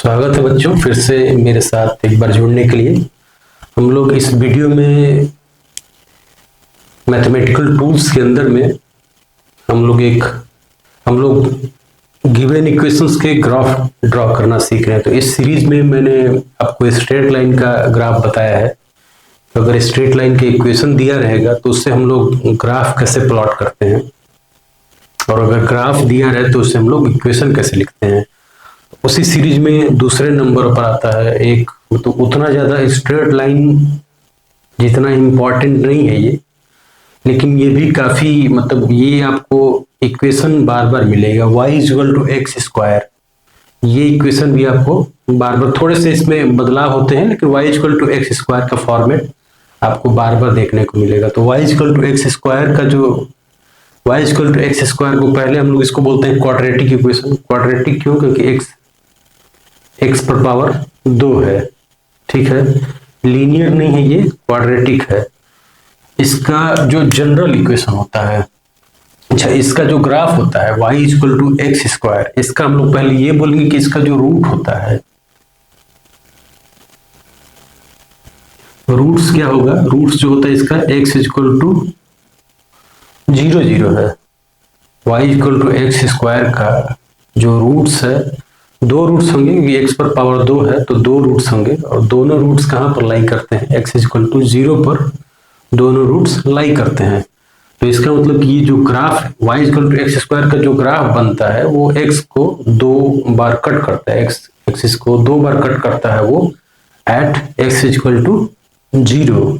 स्वागत है बच्चों, फिर से मेरे साथ एक बार जुड़ने के लिए। हम लोग इस वीडियो में मैथमेटिकल टूल्स के अंदर में हम लोग गिवन इक्वेशंस के ग्राफ ड्रॉ करना सीख रहे हैं। तो इस सीरीज में मैंने आपको स्ट्रेट लाइन का ग्राफ बताया है। तो अगर स्ट्रेट लाइन के इक्वेशन दिया रहेगा तो उससे हम लोग ग्राफ कैसे प्लॉट करते हैं, और अगर ग्राफ दिया रहे तो उससे हम लोग इक्वेशन कैसे लिखते हैं। उसी सीरीज में दूसरे नंबर पर आता है एक, तो उतना ज्यादा स्ट्रेट लाइन जितना इम्पोर्टेंट नहीं है ये, लेकिन ये भी काफी ये आपको इक्वेशन बार बार मिलेगा। y equal to x square, ये इक्वेशन भी आपको बार बार, थोड़े से इसमें बदलाव होते हैं, लेकिन y equal to x square का फॉर्मेट आपको बार बार देखने को मिलेगा। तो y equal to x square का जो y equal to x square को पहले हम लोग इसको बोलते हैं क्वाड्रेटिक इक्वेशन। क्वाड्रेटिक क्यों? क्योंकि x पर पावर 2 है, ठीक है, लीनियर नहीं है, ये क्वाड्रेटिक है। इसका जो जनरल इक्वेशन होता है, अच्छा, इसका जो ग्राफ होता है y equal to x square, इसका हम लोग पहले ये बोलेंगे कि इसका जो रूट होता है, रूट्स क्या होगा, रूट्स जो होता है इसका x इक्वल टू 0 0 है। y equal to x square का जो रूट्स है, दो रूट्स होंगे क्योंकि x पर पावर 2 है, तो दो रूट्स होंगे, और दोनों रूट्स कहाँ पर लाई करते हैं, x इक्वल टू 0 पर दोनों रूट्स लाई करते हैं। तो इसका मतलब कि ये जो graph y equal to x square का जो ग्राफ बनता है वो x को 2 बार कट करता है, एक्सिस को 2 बार कट करता है वो एट x इक्वल टू 0।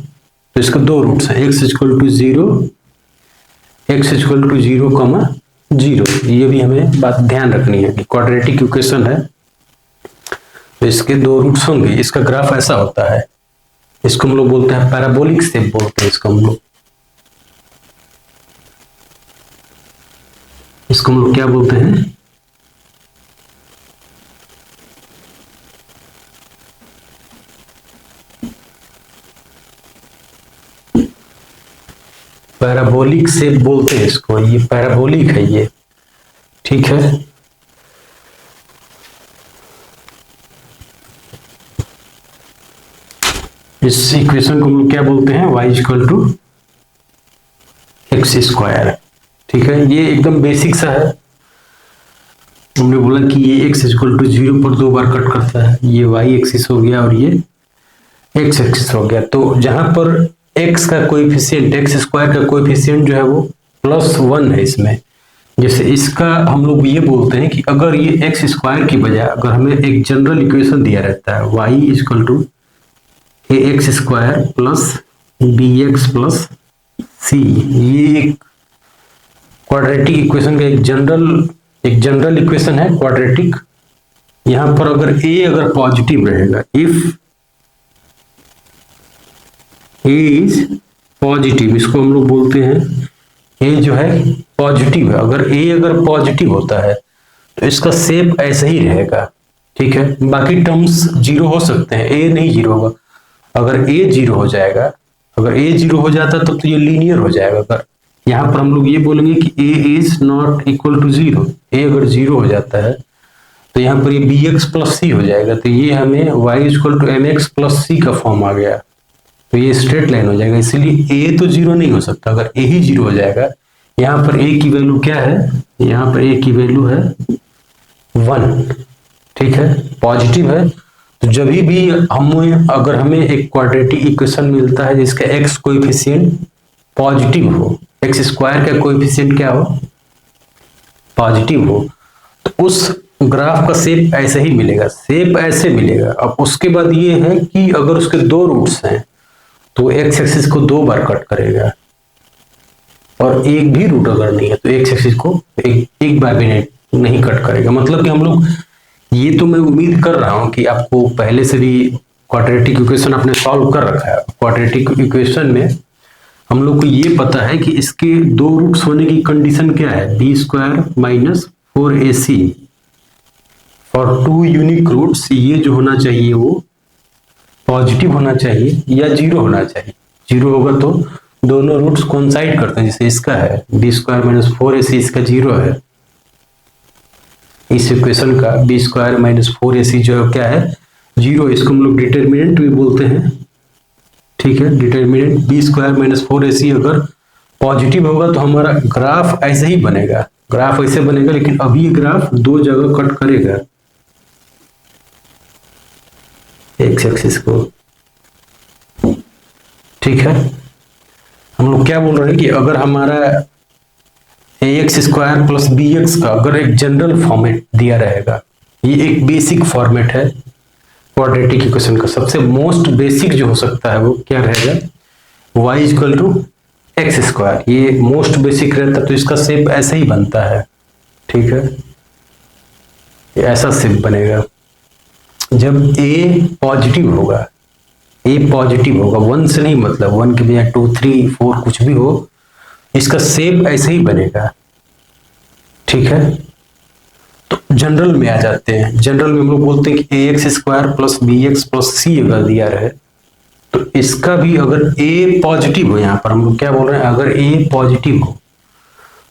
तो इसका दो रूट्स हैं, x equal to 0, x equal to 0, 0। ये भी हमें बात ध्यान रखनी है कि क्वाड्रेटिक इक्वेशन है तो इसके दो रूट्स होंगे। इसका ग्राफ ऐसा होता है, इसको हम लोग बोलते हैं पैराबोलिक शेप बोलते हैं। इसको हम लोग क्या बोलते हैं, पैराबोलिक शेप बोलते हैं इसको। ये पैराबोलिक है ये, ठीक है। इस इक्वेशन को हम लोग क्या बोलते हैं, y equal to x square, ठीक है। ये एकदम बेसिक सा है। हमने बोला कि ये x इक्वल टू 0 पर 2 बार कट करता है, ये y एक्सिस हो गया और ये x एक्सिस हो गया। तो जहां पर x का कोएफिशिएंट, एक्स स्क्वायर का कोएफिशिएंट जो है वो +1 है इसमें। जैसे इसका हम लोग ये बोलते हैं कि अगर ये एक्स स्क्वायर की बजाय अगर हमें एक जनरल इक्वेशन दिया रहता है y equal to ax square plus bx plus c, ये एक क्वाड्रेटिक इक्वेशन का एक जनरल इक्वेशन है क्वाड्रेटिक। यहां पर अगर अगर पॉजिटिव रहेगा, इफ a इज पॉजिटिव, इसको हम लोग बोलते हैं a जो है पॉजिटिव है। अगर अगर पॉजिटिव होता है तो इसका शेप ऐसा ही रहेगा, ठीक है। बाकी टर्म्स 0 हो सकते हैं, a नहीं 0 होगा। अगर a 0 हो जाएगा, अगर a 0 हो जाता तब तो ये लीनियर हो जाएगा। अगर यहाँ पर हम लोग ये बोलेंगे कि a is not equal to 0, a अगर 0 हो जाता है तो यहाँ पर ये bx प्लस c हो जाएगा। तो ये हमें y equal to mx plus c का फॉर्म आ गया, तो ये स्ट्रेट लाइन हो जाएगा। इसलिए a तो 0 नहीं हो सकता। अगर a ही 0 हो जाएगा, यहाँ पर a की वैल्यू क्या है, यहाँ पर a की वैल्यू है 1, ठीक है, पॉजिटिव है। तो जब भी अगर हमें एक क्वाड्रेटिक इक्वेशन मिलता है जिसका x कोएफिशिएंट पॉजिटिव हो, एक्स स्क्वायर का कोएफिशिएंट क्या हो, पॉजिटिव हो, तो उस ग्राफ का शेप ऐसे ही मिलेगा, शेप ऐसे मिलेगा। अब उसके बाद ये है कि अगर उसके दो रूट्स हैं तो एक्स एक्सिस को 2 बार कट करेगा, और एक भी रूट अगर नहीं है तो एक्स एक्सिस को एक बार भी नहीं कट करेगा। मतलब कि हम लोग, ये तो मैं उम्मीद कर रहा हूं कि आपको पहले से भी क्वाड्रेटिक इक्वेशन आपने सॉल्व कर रखा है। क्वाड्रेटिक इक्वेशन में हम लोग को ये पता है कि इसके दो रूट्स होने की कंडीशन क्या है, B square minus 4ac for 2 unique roots. ये जो होना चाहिए वो पॉजिटिव होना चाहिए या 0 होना चाहिए। 0 होगा तो दोनों रूट्स कोइंसाइड करते हैं, जैसे इसका है बी स्क्वायर माइनस 4ac, इसका 0 है। इस इक्वेशन का बी स्क्वायर माइनस 4ac जो क्या है, जीरो, इसको हम लोग डिटर्मिनेंट भी बोलते हैं। ठीक है, determinant B square minus 4ac अगर पॉजिटिव होगा तो हमारा ग्राफ ऐसे ही बनेगा, ग्राफ ऐसे बनेगा, लेकिन अभी ये ग्राफ दो जगह कट करेगा एक्स एक्सिस को। ठीक है, हम लोग क्या बोल रहे हैं कि अगर हमारा ax स्क्वायर प्लस bx का अगर एक जनरल फॉर्मेट दिया रहेगा, ये एक बेसिक फॉर्मेट है क्वाड्रेटिक इक्वेशन का, सबसे मोस्ट बेसिक जो हो सकता है वो क्या रहेगा, y equal to x square, ये मोस्ट बेसिक रहता है, तो इसका शेप ऐसे ही बनता है। ठीक है, ये ऐसा शेप बनेगा जब a पॉजिटिव होगा, a पॉजिटिव होगा, 1 से नहीं, मतलब 1 के बजाय 2 3 4 कुछ भी हो, इसका शेप ऐसे ही बनेगा। ठीक है, तो जनरल में आ जाते हैं, जनरल में हम लोग बोलते हैं कि ax square plus bx plus c अगर दिया रहे तो इसका भी अगर a पॉजिटिव हो, यहाँ पर हम लोग क्या बोल रहे हैं, अगर a पॉजिटिव हो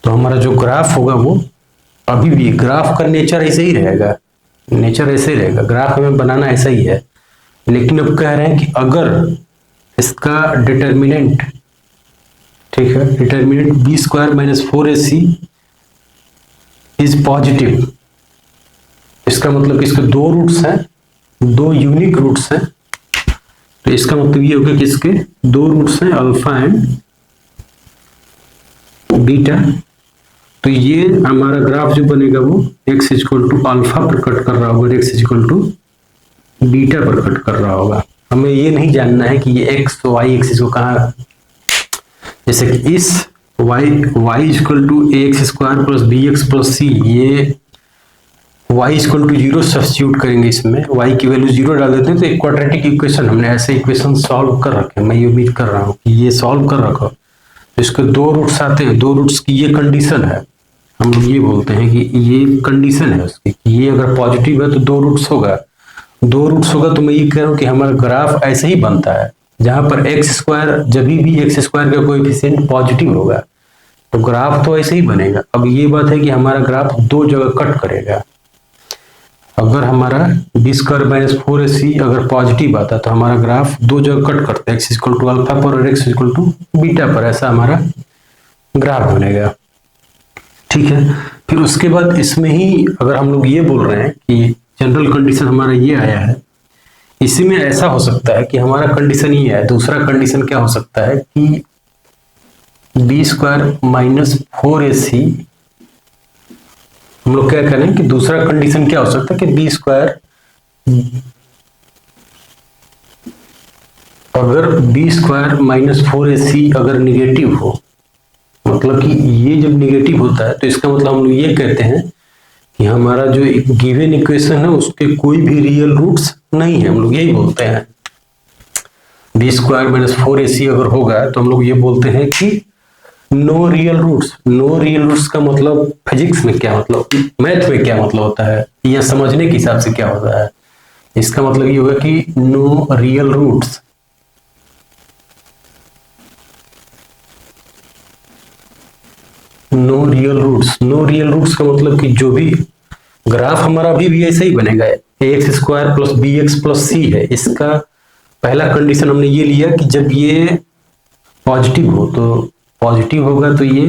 तो हमारा जो ग्राफ होगा वो अभी भी ग्राफ का नेचर ऐसे ही रहेगा, नेचर ऐसे ही रहेगा, ग्राफ हमें बनाना ऐसा ही है। लेकिन अब कह रहे हैं कि अगर इसका डिटर्मिनेंट, ठीक है, determinant B square minus 4ac is positive, इसका मतलब इसके दो रूट्स हैं, दो यूनिक रूट्स हैं, तो इसका मतलब ये होगा कि इसके दो रूट्स हैं अल्फा एंड बीटा, तो ये हमारा ग्राफ जो बनेगा वो x इक्वल टू अल्फा पर कट कर रहा होगा, x इक्वल टू बीटा पर कट कर रहा होगा। हमें ये नहीं जानना है कि ये x तो y एक्सिस को कहाँ, जैसे कि इस y equal to ax square plus bx plus c, ये y इक्वल टू 0 सब्स्टिट्यूट करेंगे, इसमें y की वैल्यू 0 डाल देते हैं, तो एक क्वाड्रेटिक इक्वेशन हमने ऐसे इक्वेशन सॉल्व कर रखे हैं। मैं ये उम्मीद कर रहा हूँ कि ये सॉल्व कर रखा, तो इसके दो रूट्स आते हैं, दो रूट्स की ये कंडीशन है, हम लोग ये बोलते हैं कि ये कंडीशन है उसकी, कि ये अगर पॉजिटिव है तो दो रूट्स होगा, दो रूट्स होगा, तो मैं ये कह रहा हूँ कि हमारा ग्राफ ऐसे ही बनता है, जहां पर एक्स स्क्वायर, जब भी एक्स स्क्वायर का कोएफिशिएंट पॉजिटिव होगा तो ग्राफ तो ऐसे ही बनेगा। अब ये बात है कि हमारा ग्राफ दो जगह कट करेगा, अगर हमारा बी स्क्वायर माइनस 4ac अगर पॉजिटिव आता तो हमारा ग्राफ दो जगह कट करता है, एक्स इक्वल टू अल्फा पर और एक्स इक्वल टू बीटा पर, ऐसा हमारा ग्राफ बनेगा। ठीक है, फिर उसके बाद इसमें ही अगर हम लोग ये बोल रहे हैं कि जनरल कंडीशन हमारा ये आया है, इसी में ऐसा हो सकता है कि हमारा कंडीशन ये है, दूसरा कंडीशन क्या हो सकता है कि बी स्क्वायर माइनस 4ac, हम लोग क्या करें कि दूसरा कंडीशन क्या हो सकता है कि बी स्क्वायर, अगर बी स्क्वायर माइनस 4ac अगर निगेटिव हो, मतलब कि ये जब निगेटिव होता है तो इसका मतलब हम लोग ये कहते हैं कि हमारा जो एक गिवन इक्वेशन है उसके कोई भी रियल रूट्स नहीं है, हम लोग यही बोलते हैं। बी स्क्वायर माइनस 4ac अगर होगा तो हम लोग ये बोलते हैं कि no real roots. No real roots का मतलब फिजिक्स में क्या मतलब, मैथ में क्या मतलब होता है, या समझने के हिसाब से क्या होता है, इसका मतलब ये होगा कि no real roots. No real roots, no real roots का मतलब कि जो भी ग्राफ हमारा अभी भी ऐसा ही बनेगा, X square plus B X plus C है, इसका पहला कंडीशन हमने ये लिया कि जब ये पॉजिटिव हो, तो पॉजिटिव होगा तो ये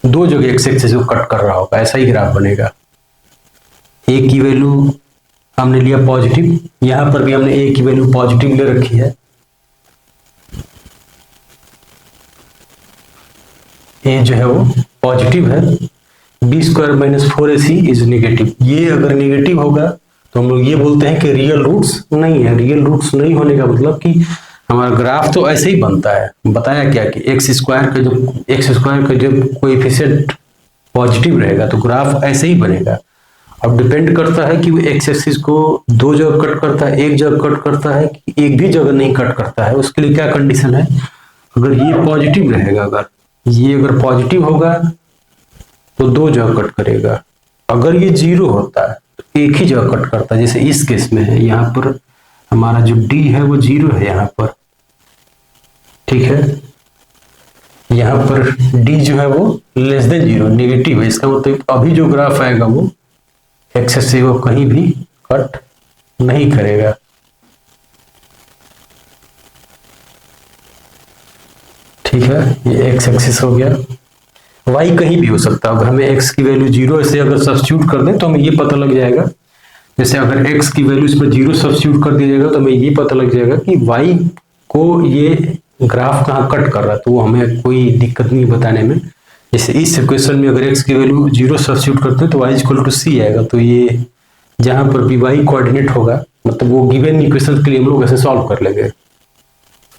दो जगह एक्स एक्सिस को कट कर रहा होगा, ऐसा ही ग्राफ बनेगा। ए की वैल्यू हमने लिया पॉजिटिव, यहां पर भी हमने ए की वैल्यू पॉजिटिव ले रखी है, ए जो है वो पॉजिटिव है, B square minus 4ac is negative. ये अगर निगेटिव होगा तो हम लोग ये बोलते हैं कि रियल रूट्स नहीं है। रियल रूट्स नहीं होने का मतलब कि हमारा ग्राफ तो ऐसे ही बनता है। बताया क्या कि एक्स स्क्वायर का जब कोएफिशिएंट पॉजिटिव रहेगा तो ग्राफ ऐसे ही बनेगा। अब डिपेंड करता है कि वो एक्स एक्सिस को दो जगह कट करता है, एक जगह कट करता है कि एक भी जगह नहीं कट करता है, उसके लिए क्या कंडीशन है। अगर ये पॉजिटिव रहेगा, अगर पॉजिटिव होगा तो दो जगह कट करेगा, अगर ये जीरो होता है तो एक ही जगह कट करता है, जैसे इस केस में है, यहाँ पर हमारा जो डी है वो जीरो है यहाँ पर, ठीक है। यहाँ पर डी जो है वो लेस देन जीरो, निगेटिव है। इसका मतलब अभी जो ग्राफ आएगा वो एक्सेस से वो कहीं भी कट नहीं करेगा। ठीक है, ये एक्स एक्सिस हो गया। वाई कहीं भी हो सकता है। अगर हमें एक्स की वैल्यू जीरो से अगर सब्स्टिट्यूट कर दें तो हमें ये पता लग जाएगा, जैसे अगर एक्स की वैल्यू इसमें जीरो सब्स्टिट्यूट कर दिया जाएगा तो हमें ये पता लग जाएगा कि वाई को ये ग्राफ कहाँ कट कर रहा है, तो वो हमें कोई दिक्कत नहीं बताने में। जैसे इस इक्वेशन में अगर एक्स की वैल्यू जीरो सब्स्टिट्यूट करते हैं तो वाई इक्वल टू सी आएगा, तो ये जहां पर भी वाई कोऑर्डिनेट होगा मतलब वो गिवन इक्वेशन के लिए हम लोग ऐसे सॉल्व कर लेंगे।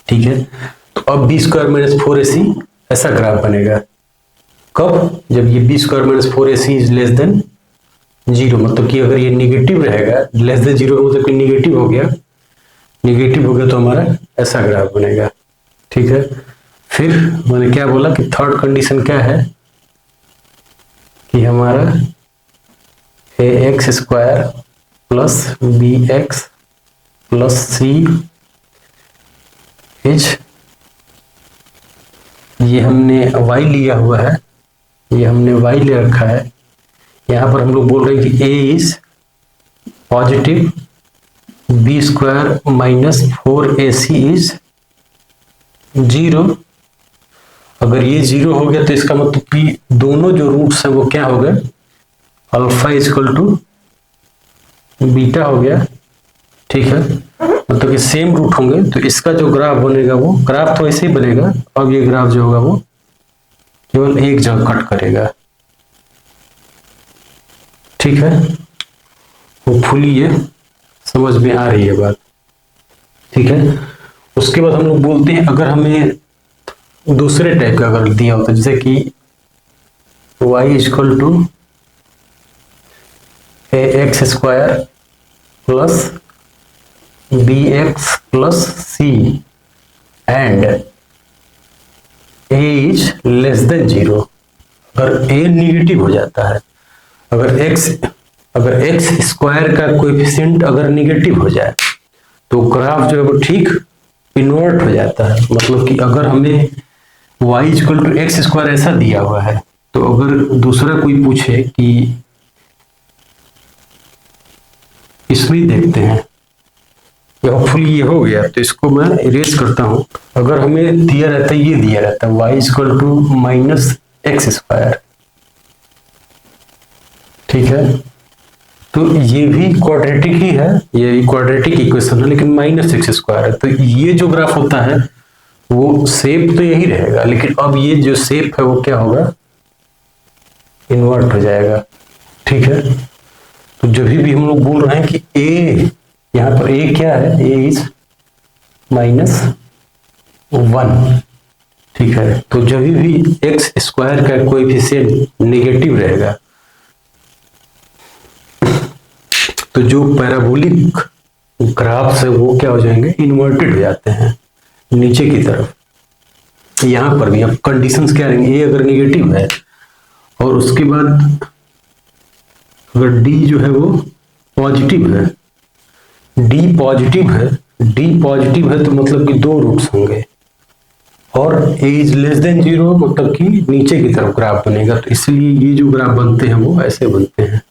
ठीक है, तो अब B square minus four A C ऐसा ग्राफ बनेगा। कब? जब ये B square minus four A C is less than zero, मतलब कि अगर ये निगेटिव रहेगा, लेस देन जीरो मतलब कि निगेटिव हो गया, निगेटिव हो गया तो हमारा ऐसा ग्राफ बनेगा। ठीक है, फिर मैंने क्या बोला कि थर्ड कंडीशन क्या है कि हमारा A X square plus B X plus C is, ये हमने y लिया हुआ है, ये हमने y ले रखा है। यहां पर हम लोग बोल रहे हैं कि a is positive, B square minus four A C is zero. अगर ये जीरो हो गया तो इसका मतलब कि दोनों जो रूट्स हैं वो क्या हो गए, अल्फा इक्वल टू बीटा हो गया। ठीक है, मतलब कि सेम रूट होंगे तो इसका जो ग्राफ बनेगा वो ग्राफ तो ऐसे ही बनेगा। अब ये ग्राफ जो होगा वो केवल एक जगह कट करेगा। ठीक है, होपफुली ये समझ में आ रही है बात। ठीक है, उसके बाद हम लोग बोलते हैं अगर हमें दूसरे टाइप का अगर दिया होता है, जैसे कि y equal to A X square plus B X plus C and A is less than zero. अगर ए निगेटिव हो जाता है, अगर एक्स स्क्वायर का कोएफिशिएंट अगर निगेटिव हो जाए तो ग्राफ जो है वो ठीक इन्वर्ट हो जाता है। मतलब कि अगर हमें y equal to x square ऐसा दिया हुआ है तो अगर दूसरा कोई पूछे कि इसमें देखते हैं, होपफुली ये हो गया तो इसको मैं इरेज करता हूं। अगर हमें दिया रहता है, ये दिया रहता है y equal to minus X square, ठीक है, तो ये भी क्वाड्रेटिक ही है, ये क्वाड्रेटिक इक्वेशन है लेकिन माइनस एक्स स्क्वायर है। तो ये जो ग्राफ होता है वो शेप तो यही रहेगा, लेकिन अब ये जो शेप है वो क्या होगा, इन्वर्ट हो जाएगा। ठीक है, तो जब भी हम लोग बोल रहे हैं कि a, यहाँ पर a क्या है, a इज माइनस वन। ठीक है, तो जब भी एक्स स्क्वायर का कोएफिशिएंट नेगेटिव रहेगा तो जो पैराबोलिक ग्राफ्स है वो क्या हो जाएंगे, इन्वर्टेड हो जाते हैं नीचे की तरफ। यहां पर भी अब कंडीशंस क्या रहेंगे, ए अगर निगेटिव है और उसके बाद अगर डी जो है वो पॉजिटिव है, डी पॉजिटिव है, डी पॉजिटिव है तो मतलब कि दो रूट्स होंगे और ए इज लेस देन जीरो मतलब कि नीचे की तरफ ग्राफ बनेगा। तो इसलिए ये जो ग्राफ बनते हैं वो ऐसे बनते हैं।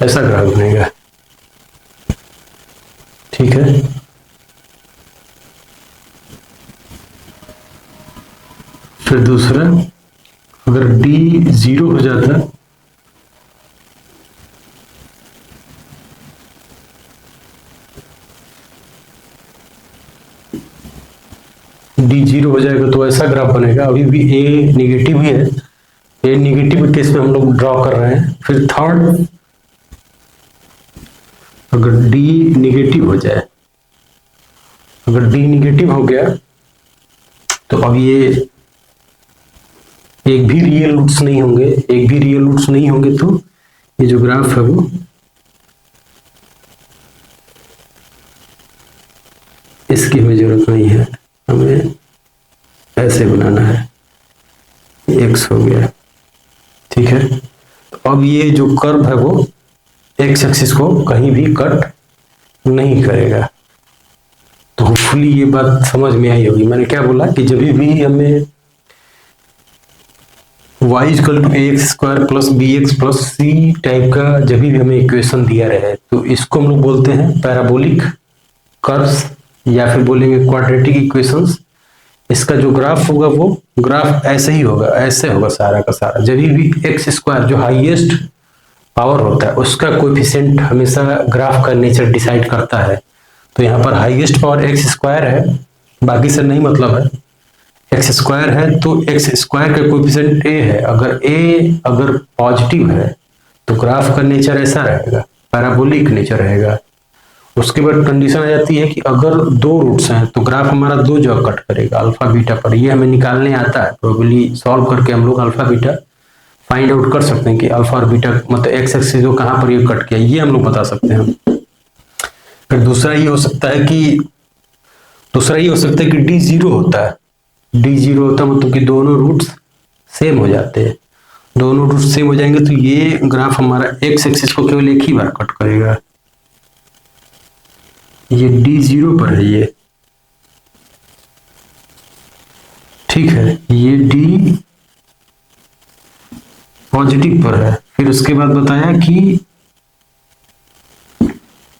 ऐसा ग्राफ बनेगा। ठीक है, फिर दूसरा, अगर डी जीरो हो जाता डी जीरो हो जाएगा तो ऐसा ग्राफ बनेगा। अभी भी ए निगेटिव ही है, ए निगेटिव केस में हम लोग ड्रॉ कर रहे हैं। फिर थर्ड, अगर डी निगेटिव हो जाए, अगर डी निगेटिव हो गया तो अब ये एक भी रियल रूट्स नहीं होंगे, एक भी रियल रूट्स नहीं होंगे तो ये जो ग्राफ है वो इसकी हमें जरूरत नहीं है, हमें ऐसे बनाना है, एक्स हो गया। ठीक है, तो अब ये जो कर्व है वो एक्स एक्सिस को कहीं भी कट नहीं करेगा। तो होपफुली ये बात समझ में आई होगी। मैंने क्या बोला कि जब भी हमें y equal to x square plus B X plus C type का जब भी हमें इक्वेशन दिया रहे तो इसको हम लोग बोलते हैं पैराबोलिक कर्व्स या फिर बोलेंगे क्वाड्रेटिक इक्वेशंस। इसका जो ग्राफ होगा वो ग्राफ ऐसे ही होगा, ऐसे होगा सारा का सारा। जब भी एक्स स्क्वायर जो हाईएस्ट पावर होता है उसका कोएफिशिएंट हमेशा ग्राफ का नेचर डिसाइड करता है। तो यहाँ पर हाईएस्ट पावर एक्स स्क्वायर है, बाकी से नहीं मतलब है। एक्स स्क्वायर है तो एक्स स्क्वायर का कोएफिशिएंट ए है। अगर पॉजिटिव है तो ग्राफ का नेचर ऐसा रहेगा, पैराबोलिक नेचर रहेगा। उसके बाद कंडीशन आ जाती है कि अगर दो रूट्स हैं तो ग्राफ हमारा दो जगह कट करेगा, अल्फा बीटा पर। ये हमें निकालने आता है, प्रोबेबली सॉल्व करके हम लोग अल्फा बीटा फाइंड आउट कर सकते हैं कि अल्फा और बीटा मतलब एक्स एक्सिस को कहाँ पर ये कट किया, ये हम लोग बता सकते हैं। फिर दूसरा ये हो सकता है कि डी जीरो होता है। डी जीरो होता है मतलब कि दोनों रूट्स सेम हो जाते हैं। दोनों रूट्स सेम हो जाएंगे तो ये ग्राफ हमारा एक्स एक्सिस को केवल एक ही बार कट करेगा। ये डी जीरो पर है ये, ठीक है। ये डी पॉजिटिव पर है। फिर उसके बाद बताया कि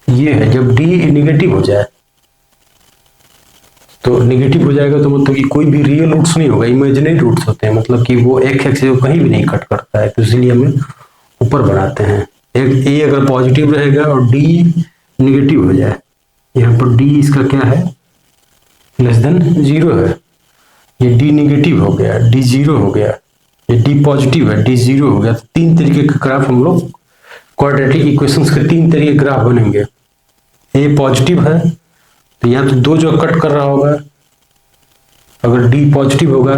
ये है जब डी निगेटिव हो जाए तो निगेटिव हो जाएगा तो मतलब कि कोई भी रियल रूट्स नहीं होगा, इमेजिनरी रूट्स होते हैं। मतलब कि वो एक एक्सिस को कहीं भी नहीं कट करता है, तो इसलिए हमें ऊपर बनाते हैं। एक ए अगर पॉजिटिव रहेगा और डी निगेटिव हो जाए, यहाँ पर डी इसका क्या है, लेस देन जीरो है। ये डी निगेटिव हो गया, डी जीरो हो गया। ये डी पॉजिटिव है, डी जीरो हो गया। तो तीन तरीके के ग्राफ हम लोग क्वाड्रेटिक इक्वेशंस के तीन तरीके ग्राफ बनेंगे। ए पॉजिटिव है तो या तो दो जगह कट कर रहा होगा, अगर डी पॉजिटिव होगा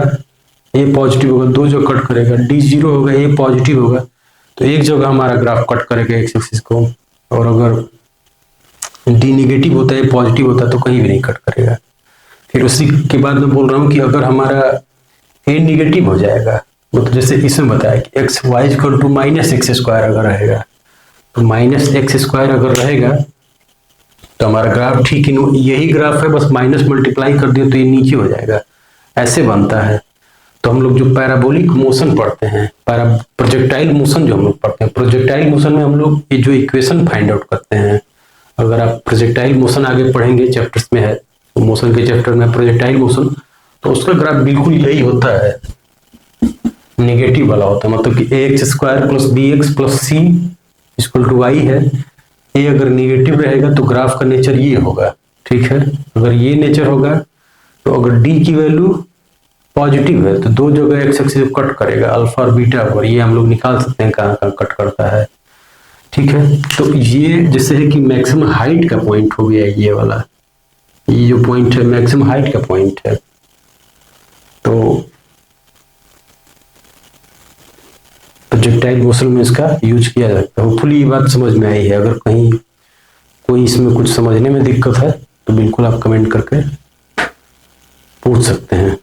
ए पॉजिटिव होगा दो जगह कट करेगा। डी जीरो होगा ए पॉजिटिव होगा तो एक जगह हमारा ग्राफ कट करेगा एक्स एक्सिस को। और अगर डी निगेटिव होता है पॉजिटिव होता है तो कहीं भी नहीं कट करेगा। फिर उसी के बाद मैं बोल रहा हूँ कि अगर हमारा ए निगेटिव हो जाएगा, मतलब जैसे इसमें बताया कि X Y equal to minus X square अगर रहेगा तो माइनस एक्स स्क्वायर अगर रहेगा तो हमारा ग्राफ ठीक यही ग्राफ है, बस माइनस मल्टीप्लाई कर दिया तो ये नीचे हो जाएगा, ऐसे बनता है। तो हम लोग जो पैराबोलिक मोशन पढ़ते हैं, प्रोजेक्टाइल मोशन जो हम लोग पढ़ते हैं, प्रोजेक्टाइल मोशन में हम लोग ये जो इक्वेशन फाइंड आउट करते हैं। अगर आप प्रोजेक्टाइल मोशन आगे पढ़ेंगे चैप्टर्स में है, तो मोशन के चैप्टर में प्रोजेक्टाइल मोशन, तो उसका ग्राफ बिल्कुल यही होता है, नेगेटिव वाला होता है। मतलब कि X square plus B X plus C equal to Y है। ए अगर नेगेटिव रहेगा तो ग्राफ का नेचर ये होगा, ठीक है। अगर ये नेचर होगा तो अगर डी की वैल्यू पॉजिटिव है तो दो जगह एक्स एक्सिस कट करेगा, अल्फा और बीटा पर। ये हम लोग निकाल सकते हैं कहाँ कहाँ कट करता है, ठीक है। तो ये जैसे है कि मैक्सिमम हाइट का पॉइंट हो गया ये वाला, ये जो पॉइंट है मैक्सिमम हाइट का पॉइंट है। तो प्रोजेक्टाइल मोशन में इसका यूज किया जाता है। होपफुली ये बात समझ में आई है। अगर कहीं कोई इसमें कुछ समझने में दिक्कत है तो बिल्कुल आप कमेंट करके पूछ सकते हैं।